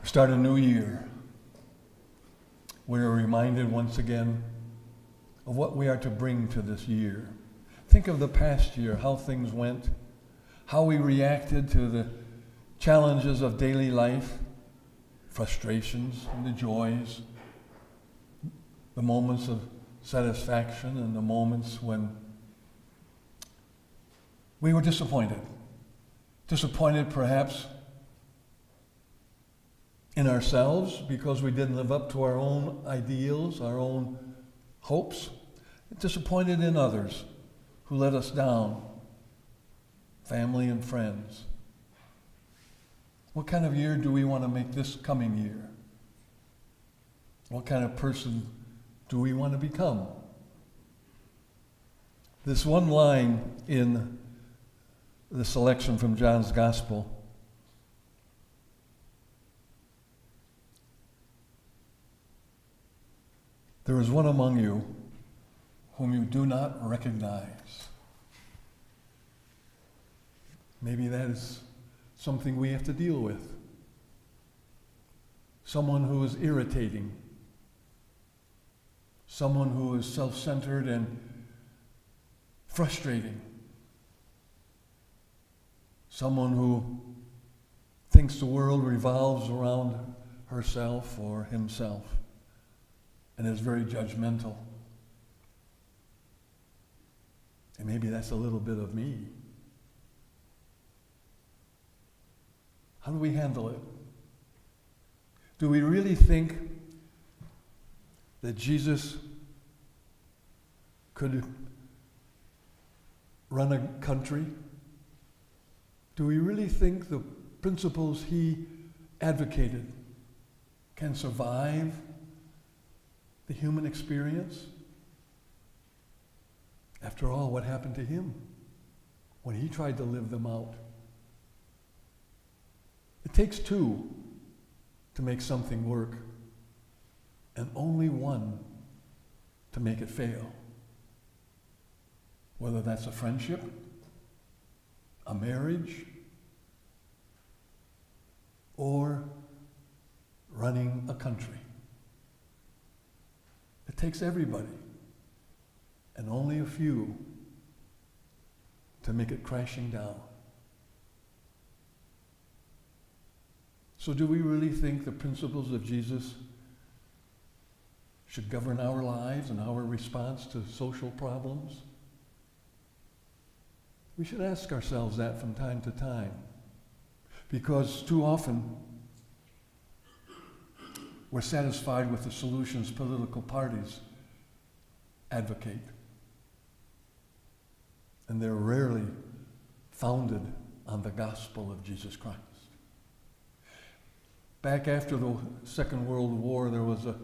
Start a new year. We are reminded once again of what we are to bring to this year. Think of the past year, how things went, how we reacted to the challenges of daily life, frustrations and the joys, the moments of satisfaction and the moments when we were disappointed. Disappointed perhaps in ourselves because we didn't live up to our own ideals, our own hopes. Disappointed in others who let us down, family and friends. What kind of year do we want to make this coming year? What kind of person do we want to become? This one line in the selection from John's Gospel there is one among you whom you do not recognize. Maybe that is something we have to deal with. Someone who is irritating. Someone who is self-centered and frustrating. Someone who thinks the world revolves around herself or himself and is very judgmental. And maybe that's a little bit of me. How do we handle it? Do we really think that Jesus could run a country? Do we really think the principles he advocated can survive the human experience? After all, what happened to him when he tried to live them out? It takes two to make something work, and only one to make it fail. Whether that's a friendship, a marriage, or running a country. It takes everybody, and only a few to make it crashing down. So do we really think the principles of Jesus should govern our lives and our response to social problems? We should ask ourselves that from time to time, because too often we're satisfied with the solutions political parties advocate, and they're rarely founded on the gospel of Jesus Christ. Back after the Second World War, there was a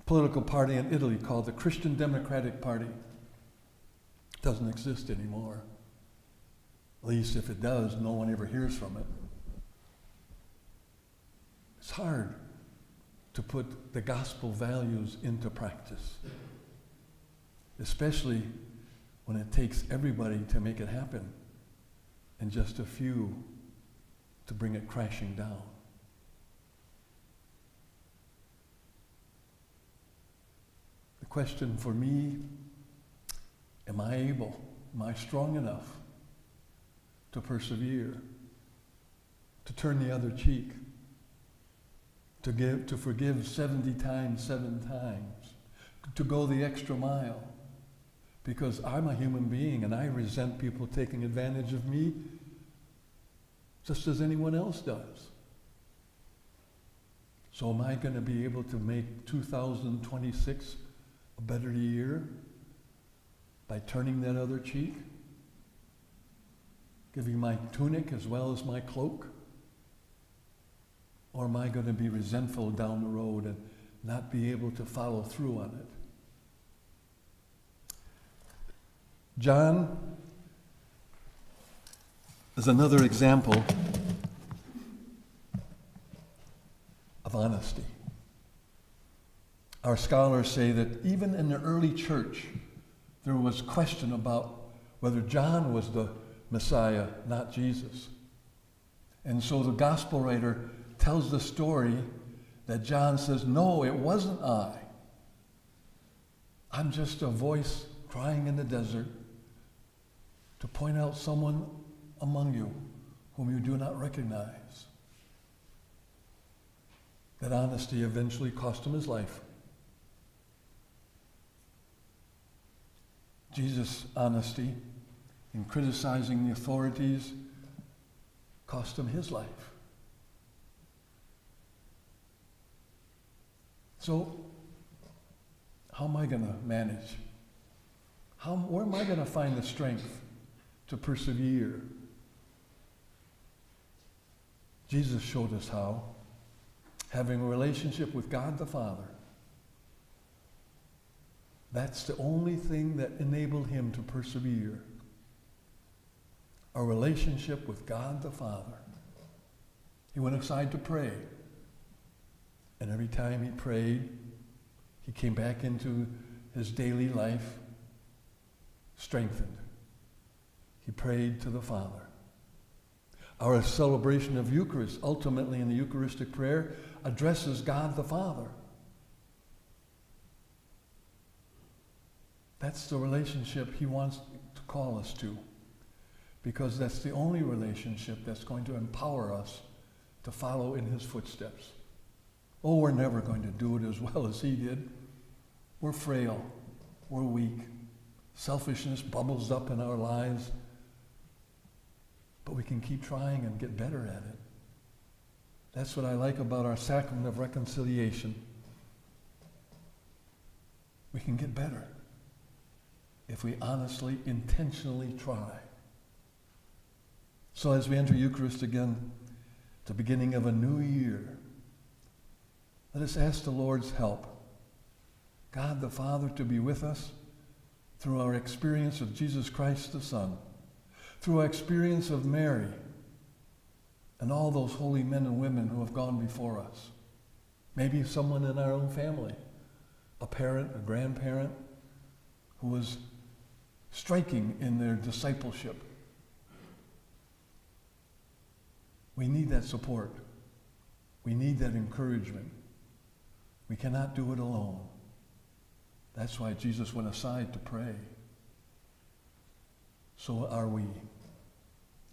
political party in Italy called the Christian Democratic Party. It doesn't exist anymore. At least if it does, no one ever hears from it. It's hard to put the gospel values into practice, especially when it takes everybody to make it happen and just a few to bring it crashing down. The question for me, am I strong enough to persevere, to turn the other cheek, to forgive 70 times, 7 times, to go the extra mile? Because I'm a human being and I resent people taking advantage of me just as anyone else does. So am I going to be able to make 2026 a better year by turning that other cheek? Giving my tunic as well as my cloak? Or am I going to be resentful down the road and not be able to follow through on it? John is another example of honesty. Our scholars say that even in the early church, there was question about whether John was the Messiah, not Jesus. And so the gospel writer tells the story that John says, no, it wasn't I. I'm just a voice crying in the desert to point out someone among you whom you do not recognize. That honesty eventually cost him his life. Jesus' honesty in criticizing the authorities cost him his life. So, how am I going to manage? Where am I going to find the strength to persevere? Jesus showed us how. Having a relationship with God the Father. That's the only thing that enabled him to persevere. A relationship with God the Father. He went aside to pray. And every time he prayed, he came back into his daily life strengthened. He prayed to the Father. Our celebration of Eucharist, ultimately in the Eucharistic prayer, addresses God the Father. That's the relationship he wants to call us to, because that's the only relationship that's going to empower us to follow in his footsteps. Oh, we're never going to do it as well as he did. We're frail. We're weak. Selfishness bubbles up in our lives. But we can keep trying and get better at it. That's what I like about our sacrament of reconciliation. We can get better if we honestly, intentionally try. So as we enter Eucharist again, the beginning of a new year, let us ask the Lord's help. God the Father to be with us through our experience of Jesus Christ the Son, through our experience of Mary and all those holy men and women who have gone before us. Maybe someone in our own family, a parent, a grandparent, who was striking in their discipleship. We need that support. We need that encouragement. We cannot do it alone. That's why Jesus went aside to pray. So are we.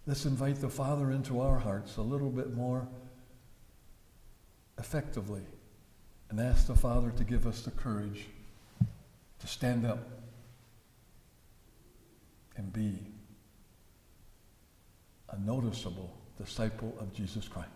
Let's invite the Father into our hearts a little bit more effectively and ask the Father to give us the courage to stand up and be a noticeable disciple of Jesus Christ.